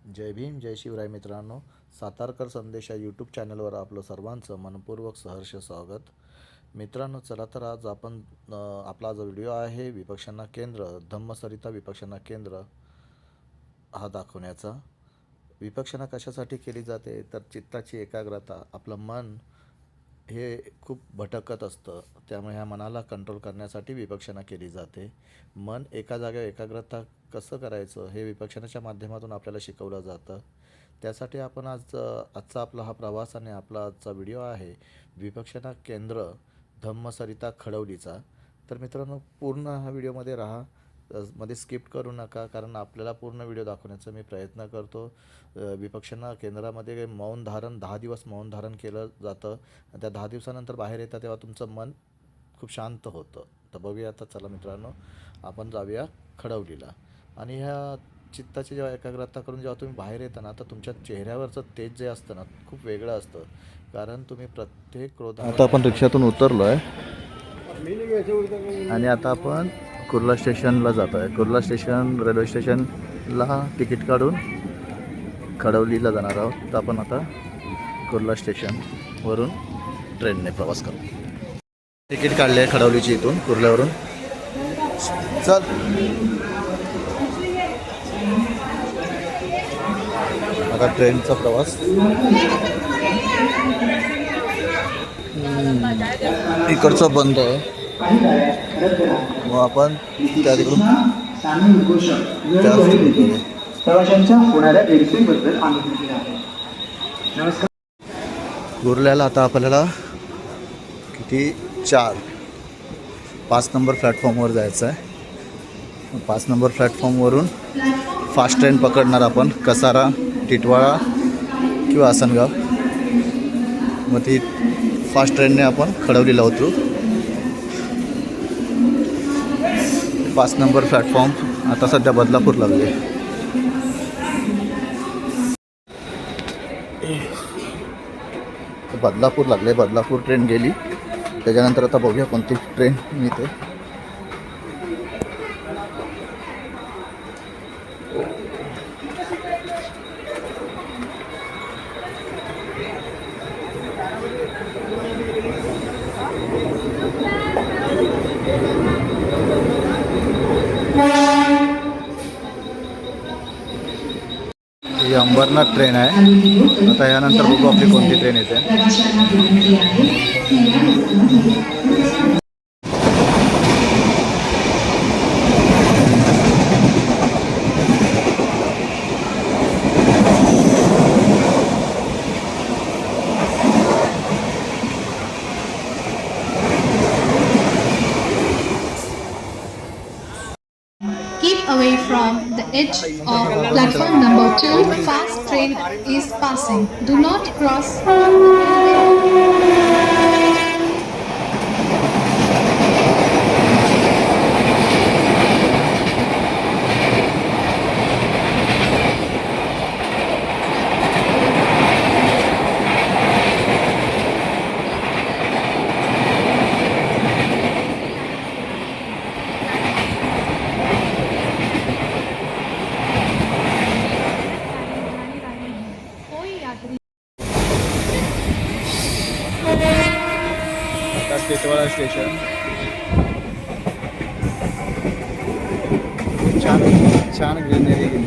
जय भीम जय शिवराय मित्रांनो, सातारकर संदेश या यूट्यूब चॅनलवर आपलं सर्वांचं मनपूर्वक सहर्ष स्वागत. मित्रांनो, चला तर आज आपण आपला जो व्हिडिओ आहे विपक्षणा केंद्र धम्मसरिता विपक्षणा केंद्र हा दाखवण्याचा. विपक्षणा कशासाठी केली जाते तर चित्ताची एकाग्रता, आपलं मन हे खूप भटकत असतं, त्यामुळे ह्या मनाला कंट्रोल करण्यासाठी विपक्षणा केली जाते. मन एका जागेवर एकाग्रता कसं करायचं हे विपक्षणाच्या माध्यमातून आपल्याला शिकवलं जातं. त्यासाठी आपण आजचा आपला हा प्रवास आणि आपला आजचा व्हिडिओ आहे विपक्षणा केंद्र धम्मसरिता खडवलीचा. तर मित्रांनो, पूर्ण हा व्हिडिओमध्ये राहा, मध्ये स्किप करू नका, कारण आपल्याला पूर्ण व्हिडिओ दाखवण्याचा मी प्रयत्न करतो. विपक्षणा केंद्रामध्ये मौन धारण 10 दिवस मौन धारण केलं जातं. त्या 10 दिवसानंतर बाहेर येतात तेव्हा तुमचं मन खूप शांत होतं. तर बघूया आता, चला मित्रांनो, आपण जाऊया खडवलीला. आणि ह्या चित्ताची जेव्हा एकाग्रता करून जेव्हा तुम्ही बाहेर येता ना, तर तुमच्या चेहऱ्यावरचं तेज जे असतं ना खूप वेगळं असतं, कारण तुम्ही प्रत्येक क्रोधामध्ये. आता आपण रिक्षातून उतरलो आहे आणि आता आपण कुर्ला स्टेशनला जात आहे. कुर्ला स्टेशन रेल्वे स्टेशनला तिकीट काढून खडवलीला जाणार आहोत. तर आपण आता कुर्ला स्टेशनवरून ट्रेनने प्रवास करू. तिकीट काढले आहे खडवलीची, इथून कुर्ल्यावरून. चल, आता ट्रेनचा प्रवास. इकडचं बंद आहे, मग आपण त्या तिकडून प्रवाशांच्या होणाऱ्या गैरसोयीबद्दल आम्ही दिली आहे. नमस्कार. कुर्ल्याला आता आपल्याला किती 5 नंबर प्लॅटफॉर्मवर जायचं आहे. 5 नंबर प्लॅटफॉर्मवरून फास्ट ट्रेन पकडणार आपण, कसारा, टिटवाळा किंवा आसनगाव. मग ती फास्ट ट्रेनने आपण खडवलीला उतरू. 5 नंबर प्लॅटफॉर्म आता सध्या बदलापूर लागले. बदलापूर लागले, बदलापूर ट्रेन गेली. त्याच्यानंतर आता बघूया कोणती ट्रेन मिळते. ही अंबरनाथ ट्रेन आहे. आता यानंतर बघू आपली कोणती ट्रेन येते. Keep away from the edge of platform number 2. Fast train is passing. Do not cross the railway. Titwala station छान छान ग्रीनरी गेली.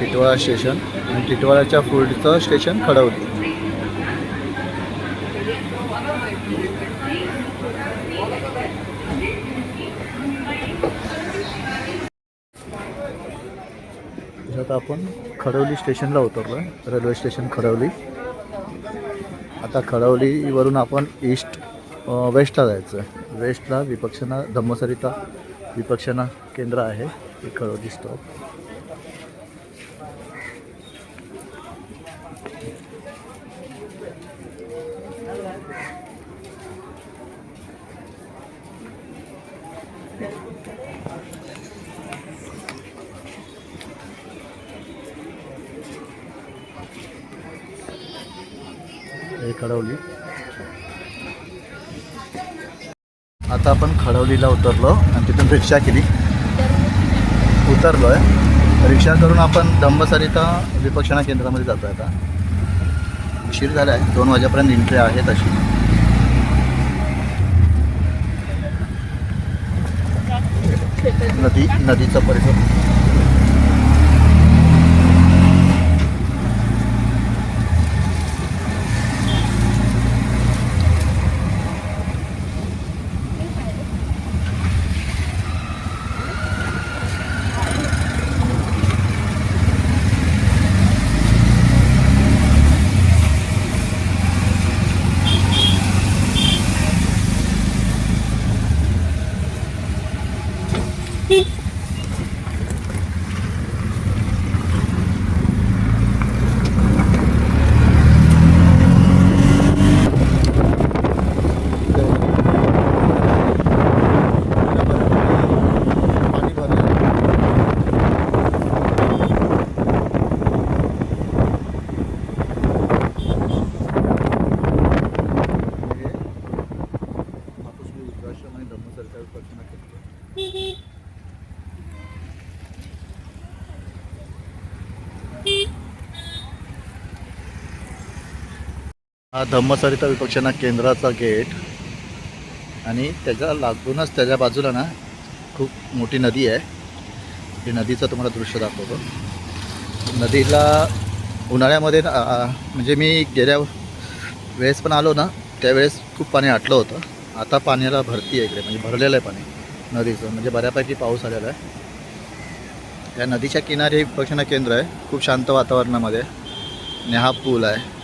टिटवाळा स्टेशन आणि टिटवाळाच्या पुढचं स्टेशन खडवली. आता आपण खडवली स्टेशनला उतरलो आहे, रेल्वे स्टेशन खडवली. आता खडवलीवरून आपण वेस्टला जायचं आहे. वेस्टला विपक्षणा धम्मसरिता विपक्षणा केंद्र आहे, हे खडवली स्टॉप. हे खडवली. आता आपण खडवलीला उतरलो आणि तिथून रिक्षा केली. उतरलो आहे. रिक्षा करून आपण धम्मसरिता विपक्षणा केंद्रामध्ये जातो आहे आता. उशीर झाला आहे, 2 वाजेपर्यंत एंट्री आहे तशी. नदीचा परिसर. पाणी भरलेलं मातोश्री वृद्धाश्रम आणि धम्मसरिता विपक्षणा केंद्र. हा धम्मसरिता विपक्षणा केंद्राचा गेट आणि त्याच्या लागूनच त्याच्या बाजूला ना खूप मोठी नदी आहे. ही नदीचं तुम्हाला दृश्य दाखवतो. नदीला उन्हाळ्यामध्ये म्हणजे मी गेल्या वेळेस पण आलो ना, त्यावेळेस खूप पाणी आटलं होतं. आता पाण्याला भरती आहे इकडे, म्हणजे भरलेलं आहे पाणी नदीचं, म्हणजे बऱ्यापैकी पाऊस आलेला आहे. या नदीच्या किनारी विपक्षणा केंद्र आहे. खूप शांत वातावरणामध्ये. नेहा पूल आहे.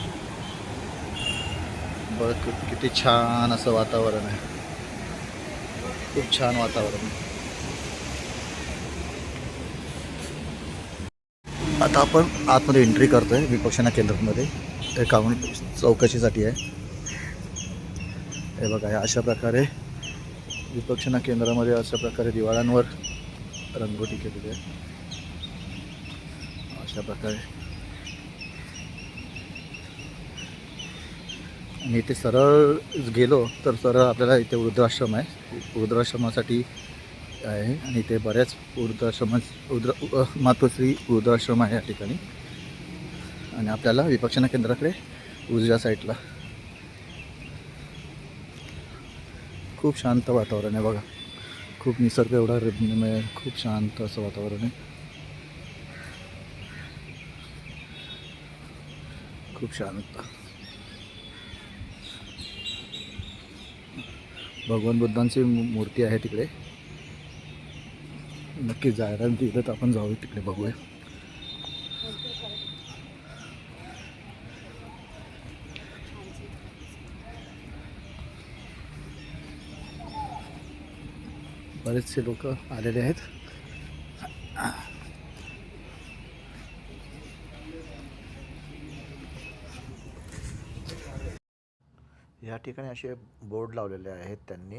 बघ किती छान असं वातावरण आहे. खूप छान वातावरण. आता आपण आतमध्ये एंट्री करतोय विपक्षणा केंद्रामध्ये. हे काउंट चौकशीसाठी आहे. हे बघा, हे अशा प्रकारे विपक्षणा केंद्रामध्ये अशा प्रकारे दिवाळांवर रंगोटी केलेली आहे. अशा प्रकारे आणि इथे सरळ गेलो तर सरळ आपल्याला इथे वृद्धाश्रम आहे. वृद्धाश्रमासाठी आहे आणि इथे बऱ्याच मातोश्री वृद्धाश्रम आहे या ठिकाणी. आणि आपल्याला विपक्षणा केंद्राकडे उजव्या साईडला खूप शांत वातावरण आहे. बघा, खूप निसर्ग एवढा रम्यमय, खूप शांत असं वातावरण आहे. खूप शांत. भगवान बुद्धांची मूर्ती आहे तिकडे. नक्की जायला दिलं तर आपण जाऊ तिकडे, बघूया. बरेचसे लोक आलेले आहेत. या ठिकाणी असे बोर्ड लावलेले आहेत त्यांनी,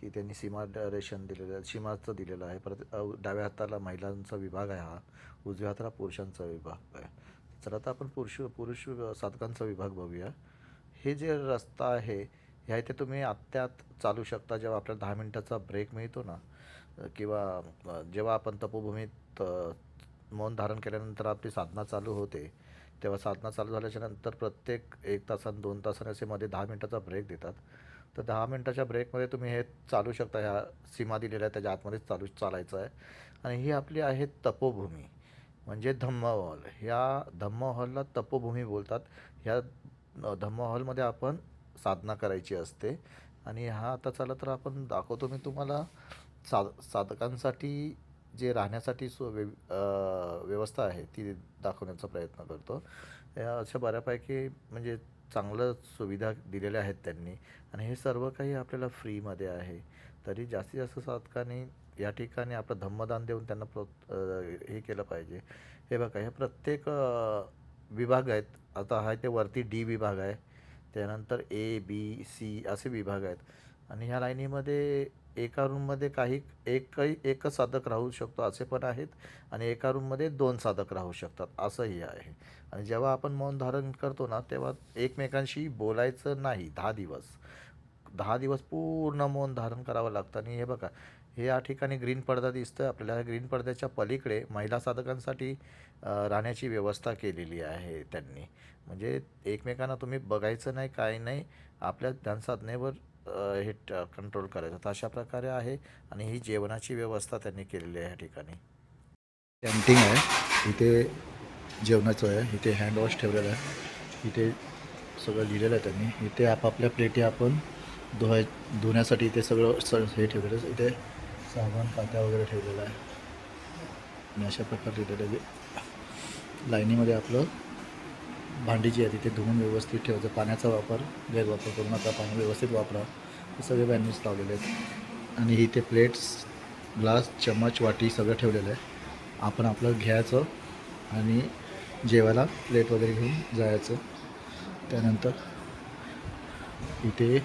की त्यांनी सीमारेषण दिलेलं आहे, सीमाचं दिलेलं आहे. परत डाव्या हाताला महिलांचा विभाग आहे हा, उजव्या हाताला पुरुषांचा विभाग आहे. चला तर आपण पुरुष साधकांचा विभाग बघूया. हे जे रस्ता आहे, ह्या इथे तुम्ही आत्यात चालू शकता. जेव्हा आपल्याला 10 मिनिटाचा ब्रेक मिळतो ना, किंवा जेव्हा आपण तपोभूमीत मौन धारण केल्यानंतर आपली साधना चालू होते, तेव्हा साधना चालू झाल्याच्या नंतर प्रत्येक 1 तासाने 2 तासाने असे मध्ये 10 मिनिटाचा ब्रेक देतात. तर 10 मिनिटाच्या ब्रेकमध्ये तुम्ही हे चालू शकता. ह्या सीमा दिलेल्या आहे त्याच्या आतमध्येच चालायचं आहे. आणि ही आपली आहे तपोभूमी, म्हणजे धम्म हॉल. ह्या धम्म हॉलला तपोभूमी बोलतात. ह्या धम्म हॉलमध्ये आपण साधना करायची असते. आणि हा आता चला तर आपण दाखवतो मी तुम्हाला साधकांसाठी जे राहण्यासाठी व्यवस्था आहे ती दाखवण्याचा प्रयत्न करतो. या अशा बऱ्यापैकी म्हणजे चांगलं सुविधा दिलेल्या आहेत त्यांनी. आणि हे सर्व काही आपल्याला फ्रीमध्ये आहे. तरी जास्तीत जास्त साधकांनी या ठिकाणी आपलं धम्मदान देऊन त्यांना हे केलं पाहिजे. हे बघा, हे प्रत्येक विभाग आहेत. आता हा ते वरती डी विभाग आहे, त्यानंतर ए बी सी असे विभाग आहेत. आणि ह्या लाईनीमध्ये एका रूममध्ये एकच साधक राहू शकतो असे पण आहेत. आणि एका रूममध्ये 2 साधक राहू शकतात असंही आहे. आणि जेव्हा आपण मौन धारण करतो ना, तेव्हा एकमेकांशी बोलायचं नाही. 10 दिवस पूर्ण मौन धारण करावं लागतं. आणि हे बघा, हे या ठिकाणी ग्रीन पडदा दिसतोय आपल्याला. ग्रीन पडद्याच्या पलीकडे महिला साधकांसाठी राहण्याची व्यवस्था केलेली आहे त्यांनी. म्हणजे एकमेकांना तुम्ही बघायचं नाही, काही नाही, आपल्या ध्यानसाधनेवर हे कंट्रोल करायचं. तर अशा प्रकारे आहे आणि ही जेवणाची व्यवस्था त्यांनी केलेली आहे या ठिकाणी. कॅन्टीन आहे इथे, जेवणाचं आहे. इथे हँडवॉश ठेवलेलं आहे. इथे सगळं लिहिलेलं आहे त्यांनी. इथे आपापल्या प्लेटी आपण धुण्यासाठी इथे सगळं हे ठेवलेलं आहे. इथे साबण, कात्या वगैरे ठेवलेला आहे आणि अशा प्रकारे लिहिलेलं आहे. लाईनीमध्ये आपलं भांडी जी आहे तिथे धुवून व्यवस्थित ठेवायचं. पाण्याचा गैरवापर करू नका, पाणी व्यवस्थित वापरा. हे सगळे बॅनर्स लावलेले आहेत आणि इथे प्लेट्स, ग्लास, चम्मच, वाटी सगळं ठेवलेलं आहे. आपण आपलं घ्यायचं आणि जेवायला प्लेट वगैरे घेऊन जायचं. त्यानंतर इथे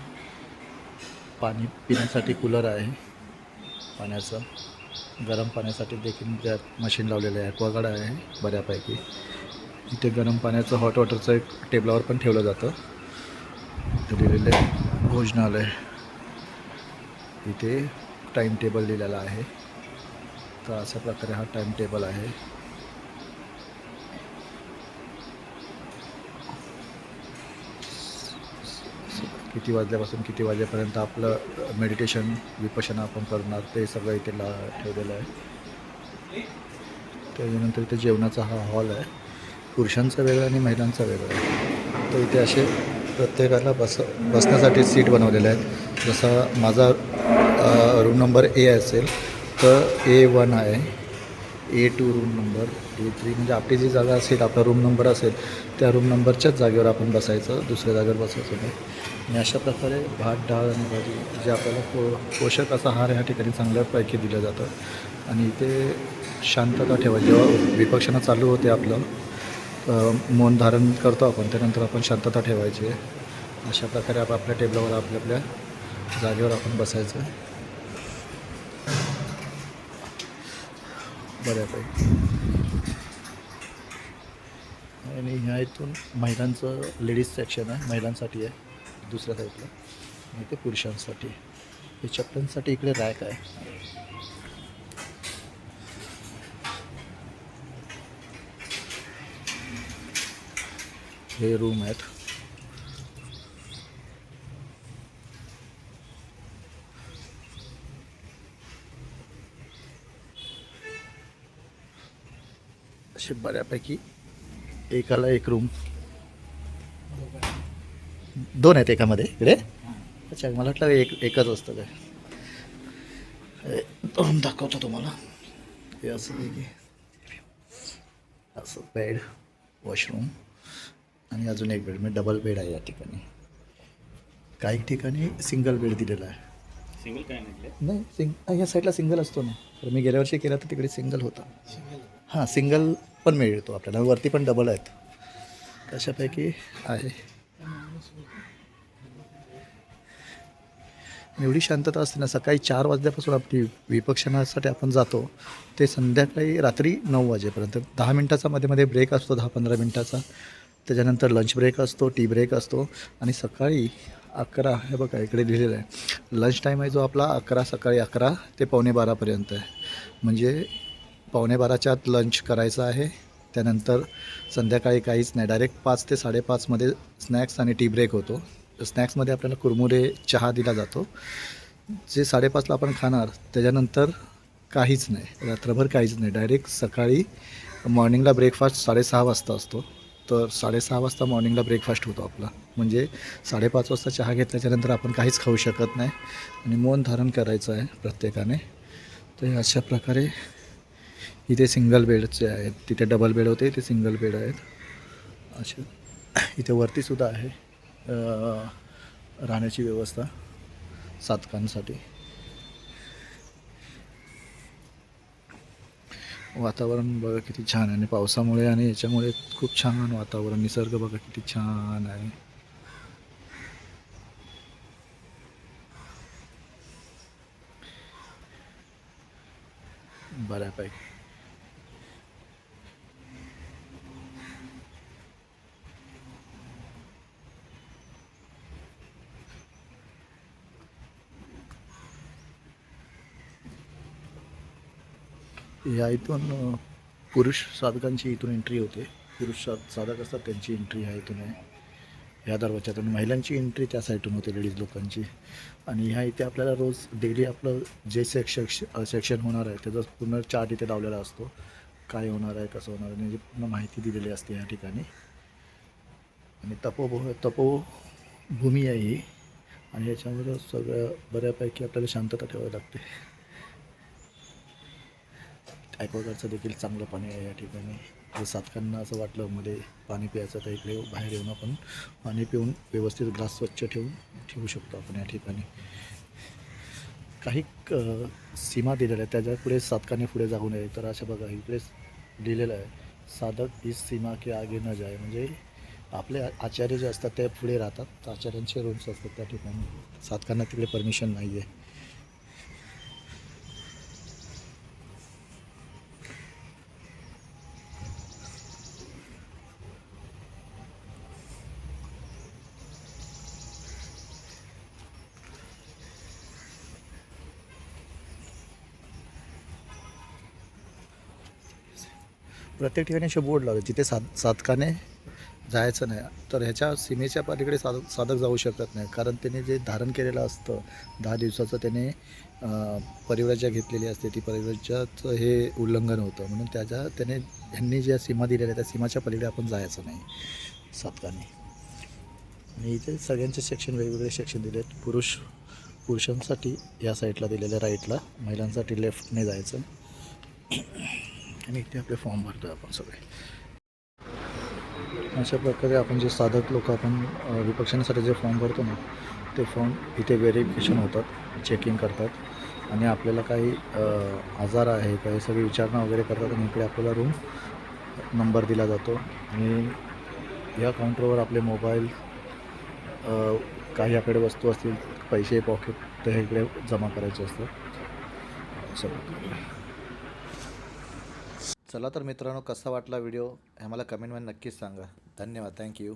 पाणी पिण्यासाठी कूलर आहे पाण्याचं. गरम पाण्यासाठी देखील त्यात मशीन लावलेलं आहे. ॲक्वागार्ड आहे बऱ्यापैकी. इथे गरम पाण्याचं हॉट वॉटरचं एक टेबलावर पण ठेवलं जातं. इथे लिहिलेलं आहे भोजनालय. इथे टाईम टेबल लिहिलेला आहे. तर अशा प्रकारे हा टाईम टेबल आहे. किती वाजल्यापासून किती वाजेपर्यंत आपलं मेडिटेशन, विपश्यना आपण करणार ते सगळं इथे ठेवलेलं आहे. त्याच्यानंतर इथे जेवणाचा हा हॉल आहे. पुरुषांचा वेगळा आणि महिलांचा वेगळा आहे. तर इथे असे प्रत्येकाला बसण्यासाठी सीट बनवलेले आहेत. जसा माझा रूम नंबर ए असेल तर A1 आहे, A2 रूम नंबर, A3 म्हणजे आपली जी जागा असेल, आपला रूम नंबर असेल त्या रूम नंबरच्याच जागेवर आपण बसायचं, दुसऱ्या जागेवर बसायचं नाही. आणि अशा प्रकारे भात, डाळ आणि भाजी जे आपल्याला पोषक असा आहार ह्या ठिकाणी चांगल्यापैकी दिलं जातं. आणि इथे शांतता ठेवा. जेव्हा विपक्षणा चालू होते आपलं मौन धारण करतो आपण, त्यानंतर आपण शांतता ठेवायची आहे. अशा प्रकारे आपल्या टेबलावर आपल्या जागेवर आपण बसायचं बऱ्यापैकी. आणि ह्या इथून महिलांचं लेडीज सेक्शन आहे, महिलांसाठी आहे दुसऱ्या साईडला. आणि ते पुरुषांसाठी. हे चप्पलांसाठी इकडे रॅक आहे. हे रूम आहेत. असे बऱ्यापैकी एकाला एक रूम, दोन आहेत एकामध्ये इकडे. अच्छा, मला वाटलं एकच असतं काय. दोन दाखवतो तुम्हाला. हे असं आहे की असं बेड, वॉशरूम आणि अजून एक बेड, म्हणजे डबल बेड आहे या ठिकाणी. काही ठिकाणी सिंगल बेड दिलेला आहे. सिंगल काय म्हटलं? नाही, या साईडला सिंगल असतो ना. तर मी गेल्या वर्षी केला तर तिकडे सिंगल होता. हां, सिंगल पण मिळतो आपल्याला, वरती पण डबल आहेत. तशापैकी आहे. एवढी शांतता असते ना. सकाळी 4 वाजल्यापासून आपली विपक्षणासाठी आपण जातो ते संध्याकाळी रात्री 9 वाजेपर्यंत. 10 मिनटाचा मध्ये ब्रेक असतो, 10-15 मिनटाचा. त्याच्यानंतर लंच ब्रेक असतो, टी ब्रेक असतो. आणि सकाळी 11, हे बघा इकडे लिहिलेलं आहे, लंच टाईम आहे जो आपला सकाळी 11 ते 11:45 आहे. म्हणजे 11:45च्या आत लंच करायचं आहे. त्यानंतर संध्याकाळी काहीच नाही, डायरेक्ट 5 ते 5:30 स्नॅक्स आणि टी ब्रेक होतो. स्नॅक्समध्ये आपल्याला कुरमुरे, चहा दिला जातो. जे 5:30 आपण खाणार त्याच्यानंतर काहीच नाही, रात्रभर काहीच नाही. डायरेक्ट सकाळी मॉर्निंगला ब्रेकफास्ट 6:30 वाजता असतो. तर 6:30 वाजता मॉर्निंगला ब्रेकफास्ट होतो आपला. म्हणजे 5:30 वाजता चहा घेतल्याच्यानंतर आपण काहीच खाऊ शकत नाही आणि मौन धारण करायचं आहे प्रत्येकाने. तर अशा प्रकारे इथे सिंगल बेडचे आहेत, तिथे डबल बेड होते, इथे सिंगल बेड आहेत. अशा इथे वरतीसुद्धा आहे राहण्याची व्यवस्था साधकांसाठी. वातावरण बघा किती छान आहे. आणि पावसामुळे आणि याच्यामुळे खूप छान वातावरण, निसर्ग बघा किती छान आहे. बऱ्यापैकी या इथून पुरुष साधकांची इथून एंट्री होते. पुरुष साधक असतात त्यांची एंट्री ह्या इथून आहे, ह्या दरवाजातून. महिलांची एंट्री त्या साईडून होते, लेडीज लोकांची. आणि ह्या इथे आपल्याला रोज डेली आपलं जे सेक्शन होणार आहे त्याचा पूर्ण चार्ट इथे लावलेला असतो. काय होणार आहे, कसं होणार आहे, म्हणजे पूर्ण माहिती दिलेली असते ह्या ठिकाणी. आणि तपोभूमी आहे ही. आणि याच्यामध्ये सगळं बऱ्यापैकी आपल्याला शांतता ठेवावी लागते. ॲक्वागार्डचं देखील चांगलं पाणी आहे या ठिकाणी. जर साधकांना असं वाटलं मध्ये पाणी प्यायचं तर इकडे बाहेर येऊन आपण पाणी पिऊन व्यवस्थित ग्लास स्वच्छ ठेवू शकतो आपण या ठिकाणी. काही सीमा दिलेल्या आहेत, त्याच्या पुढे साधकाने पुढे जाऊ नये. तर अशा बघा इकडे लिहिलेलं आहे, साधक इस सीमा के आगे न जाए. म्हणजे आपले आचार्य जे असतात ते पुढे राहतात, तर आचार्यांचे रूल्स असतात त्या ठिकाणी. साधकांना तिकडे परमिशन नाही आहे. प्रत्येक ठिकाणी असे बोर्ड लावले जिथे साधकाने जायचं नाही. तर ह्याच्या सीमेच्या पलीकडे साधक जाऊ शकत नाही, कारण त्याने जे धारण केलेलं असतं 10 दिवसाचं, त्याने परिव्राज्या घेतलेली असते, ती परिव्राज्याचं हे उल्लंघन होतं. म्हणून त्याने ह्यांनी ज्या सीमा दिलेल्या त्या सीमाच्या पलीकडे आपण जायचं नाही साधकाने. आणि इथे सगळ्यांचे सेक्शन, वेगवेगळे सेक्शन दिले आहेत. पुरुषांसाठी या साईडला दिलेलं राईटला, महिलांसाठी लेफ्टने जायचं. आणि इथे आपले फॉर्म भरतो आपण सगळे. अशा प्रकारे आपण जे साधक लोक आपण विपक्षांसाठी जे फॉर्म भरतो ना, ते फॉर्म इथे व्हेरिफिकेशन होतात, चेकिंग करतात. आणि आपल्याला काही आजार आहे काही सगळी विचारणा वगैरे करतात. आणि इकडे आपल्याला रूम नंबर दिला जातो. आणि या काउंटरवर आपले मोबाईल, काही आपल्याकडे वस्तू असतील, पैसे, पॉकेट, ते हे इकडे जमा करायचे असतात. अशा प्रकारे. चला तर मित्रांनो, कसा वाटला व्हिडिओ हे मला कमेंटमध्ये नक्कीच सांगा. धन्यवाद. थँक्यू.